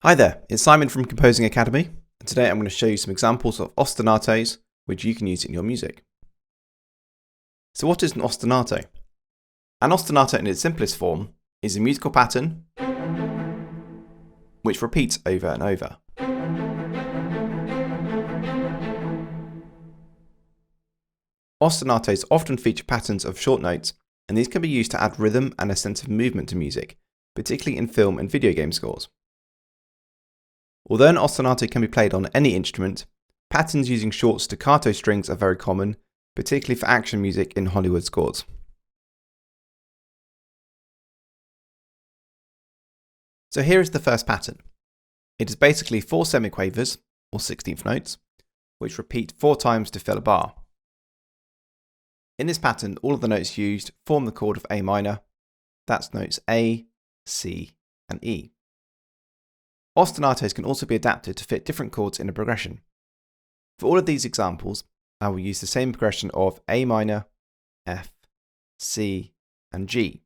Hi there, it's Simon from Composing Academy, and today I'm going to show you some examples of ostinatos which you can use in your music. So what is an ostinato? An ostinato in its simplest form is a musical pattern which repeats over and over. Ostinatos often feature patterns of short notes, and these can be used to add rhythm and a sense of movement to music, particularly in film and video game scores. Although an ostinato can be played on any instrument, patterns using short staccato strings are very common, particularly for action music in Hollywood scores. So here is the first pattern. It is basically 4 semiquavers, or 16th notes, which repeat 4 times to fill a bar. In this pattern, all of the notes used form the chord of A minor. That's notes A, C, and E. Ostinatos can also be adapted to fit different chords in a progression. For all of these examples, I will use the same progression of A minor, F, C, and G.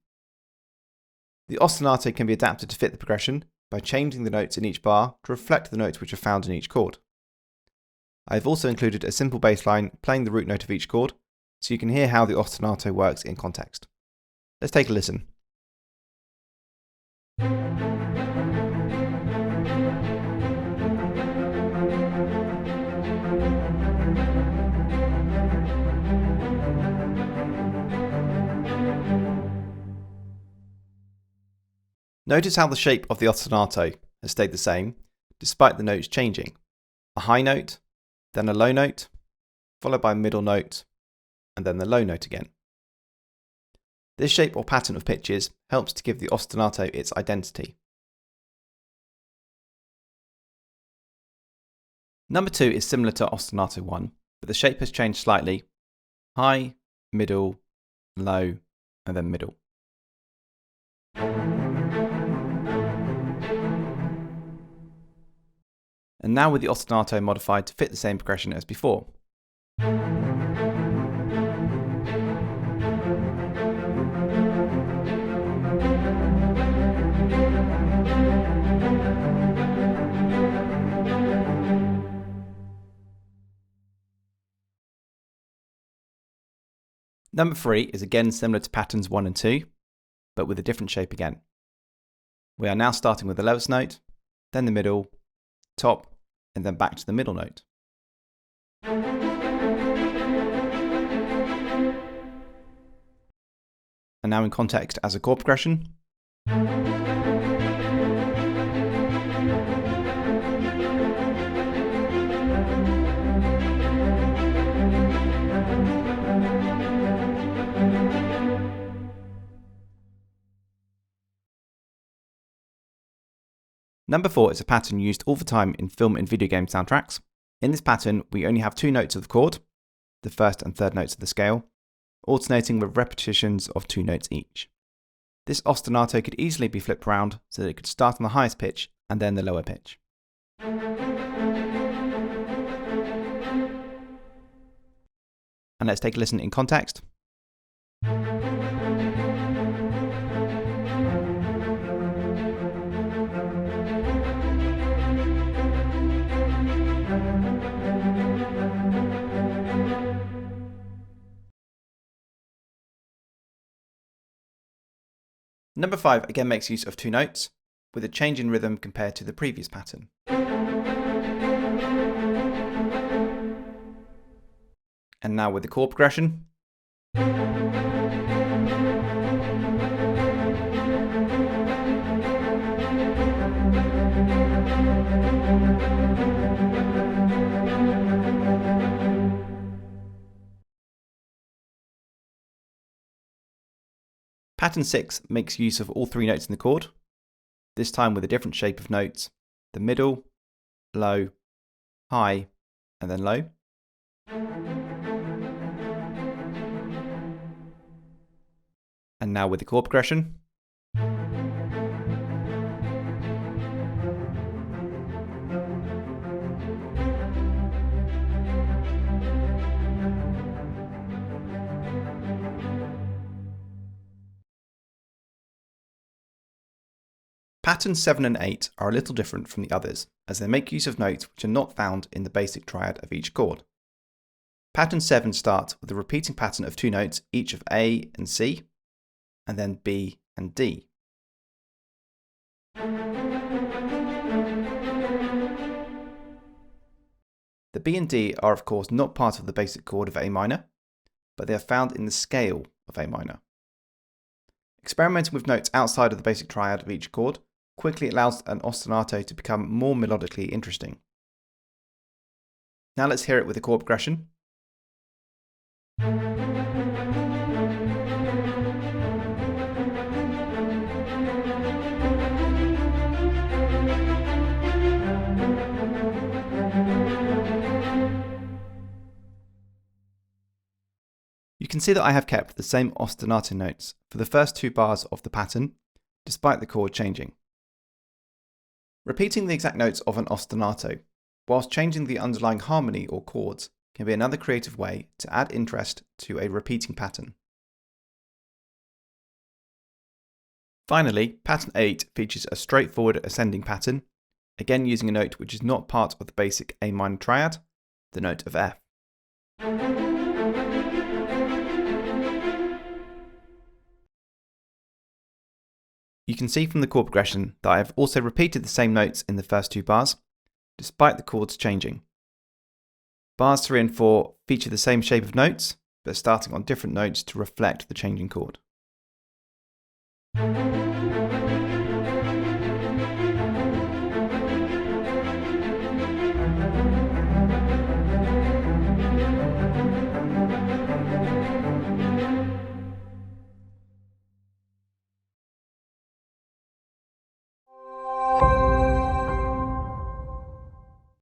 The ostinato can be adapted to fit the progression by changing the notes in each bar to reflect the notes which are found in each chord. I have also included a simple bass line playing the root note of each chord, so you can hear how the ostinato works in context. Let's take a listen. Notice how the shape of the ostinato has stayed the same, despite the notes changing. A high note, then a low note, followed by a middle note, and then the low note again. This shape or pattern of pitches helps to give the ostinato its identity. Number 2 is similar to ostinato 1, but the shape has changed slightly. High, middle, low, and then middle. And now with the ostinato modified to fit the same progression as before. Number 3 is again similar to patterns 1 and 2, but with a different shape again. We are now starting with the lowest note, then the middle, top, and then back to the middle note. And now in context as a chord progression. Number 4 is a pattern used all the time in film and video game soundtracks. In this pattern, we only have 2 notes of the chord, the first and third notes of the scale, alternating with repetitions of 2 notes each. This ostinato could easily be flipped around so that it could start on the highest pitch and then the lower pitch. And let's take a listen in context. Number 5 again makes use of 2 notes, with a change in rhythm compared to the previous pattern. And now with the chord progression. Pattern 6 makes use of all 3 notes in the chord, this time with a different shape of notes, the middle, low, high, and then low. And now with the chord progression. Patterns 7 and 8 are a little different from the others, as they make use of notes which are not found in the basic triad of each chord. Pattern 7 starts with a repeating pattern of two notes, each of A and C, and then B and D. The B and D are of course not part of the basic chord of A minor, but they are found in the scale of A minor. Experimenting with notes outside of the basic triad of each chord quickly allows an ostinato to become more melodically interesting. Now let's hear it with a chord progression. You can see that I have kept the same ostinato notes for the first two bars of the pattern, despite the chord changing. Repeating the exact notes of an ostinato, whilst changing the underlying harmony or chords, can be another creative way to add interest to a repeating pattern. Finally, pattern 8 features a straightforward ascending pattern, again using a note which is not part of the basic A minor triad, the note of F. You can see from the chord progression that I have also repeated the same notes in the first two bars, despite the chords changing. Bars 3 and 4 feature the same shape of notes, but starting on different notes to reflect the changing chord.